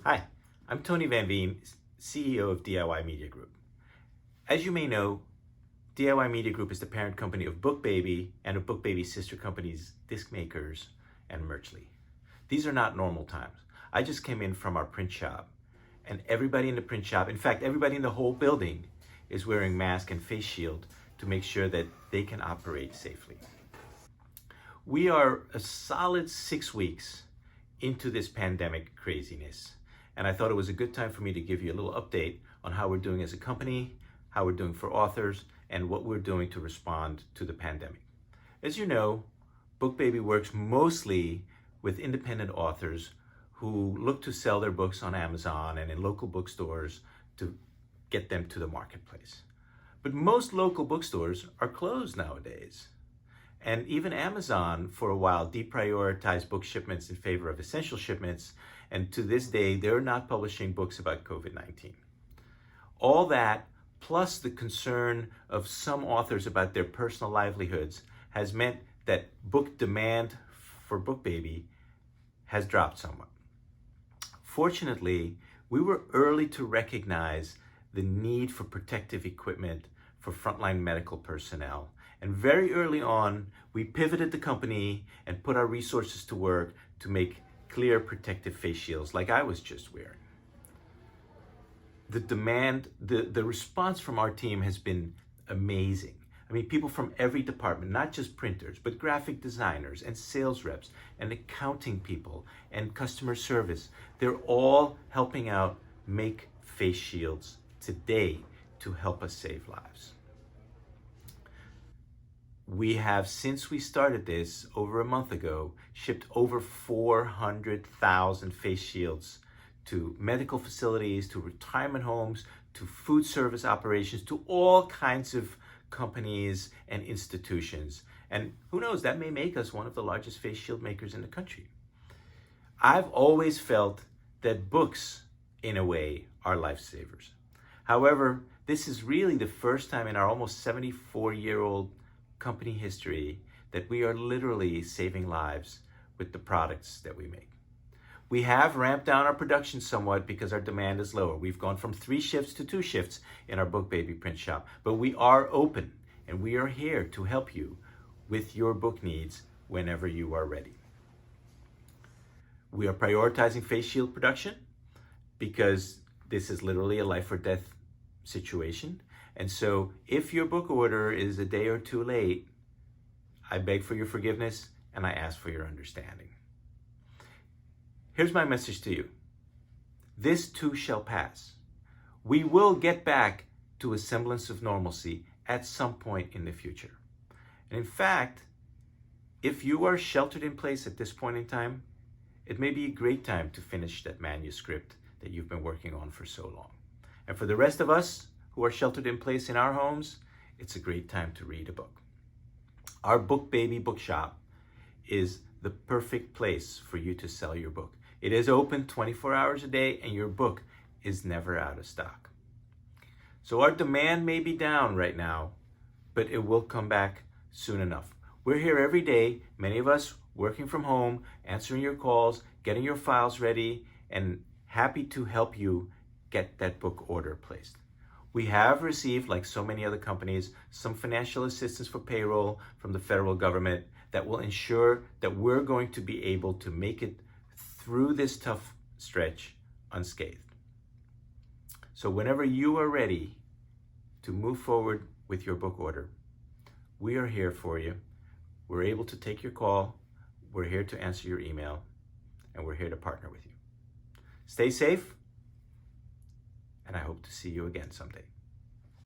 Hi, I'm Tony Van Veen, CEO of DIY Media Group. As you may know, DIY Media Group is the parent company of BookBaby and of BookBaby's sister companies, Disc Makers and Merchly. These are not normal times. I just came in from our print shop, and everybody in the print shop, in fact, everybody in the whole building, is wearing mask and face shield to make sure that they can operate safely. We are a solid 6 weeks into this pandemic craziness, and I thought it was a good time for me to give you a little update on how we're doing as a company, how we're doing for authors, and what we're doing to respond to the pandemic. As you know, BookBaby works mostly with independent authors who look to sell their books on Amazon and in local bookstores to get them to the marketplace. But most local bookstores are closed nowadays. And even Amazon, for a while, deprioritized book shipments in favor of essential shipments. And to this day, they're not publishing books about COVID-19. All that, plus the concern of some authors about their personal livelihoods, has meant that book demand for BookBaby has dropped somewhat. Fortunately, we were early to recognize the need for protective equipment for frontline medical personnel. And very early on, we pivoted the company and put our resources to work to make clear protective face shields like I was just wearing. The response from our team has been amazing. I mean, people from every department, not just printers, but graphic designers and sales reps and accounting people and customer service, they're all helping out make face shields today to help us save lives. We have, since we started this over a month ago, shipped over 400,000 face shields to medical facilities, to retirement homes, to food service operations, to all kinds of companies and institutions. And who knows, that may make us one of the largest face shield makers in the country. I've always felt that books, in a way, are lifesavers. However, this is really the first time in our almost 74-year-old company history that we are literally saving lives with the products that we make. We have ramped down our production somewhat because our demand is lower. We've gone from 3 shifts to 2 shifts in our BookBaby print shop, but we are open and we are here to help you with your book needs whenever you are ready. We are prioritizing face shield production because this is literally a life or death situation. And so if your book order is a day or 2 late, I beg for your forgiveness and I ask for your understanding. Here's my message to you. This too shall pass. We will get back to a semblance of normalcy at some point in the future. And in fact, if you are sheltered in place at this point in time, it may be a great time to finish that manuscript that you've been working on for so long. And for the rest of us who are sheltered in place in our homes, it's a great time to read a book. Our BookBaby bookshop is the perfect place for you to sell your book. It is open 24 hours a day and your book is never out of stock. So our demand may be down right now, but it will come back soon enough. We're here every day, many of us working from home, answering your calls, getting your files ready, and happy to help you get that book order placed. We have received, like so many other companies, some financial assistance for payroll from the federal government that will ensure that we're going to be able to make it through this tough stretch unscathed. So whenever you are ready to move forward with your book order, we are here for you. We're able to take your call. We're here to answer your email, and we're here to partner with you. Stay safe, and I hope to see you again someday.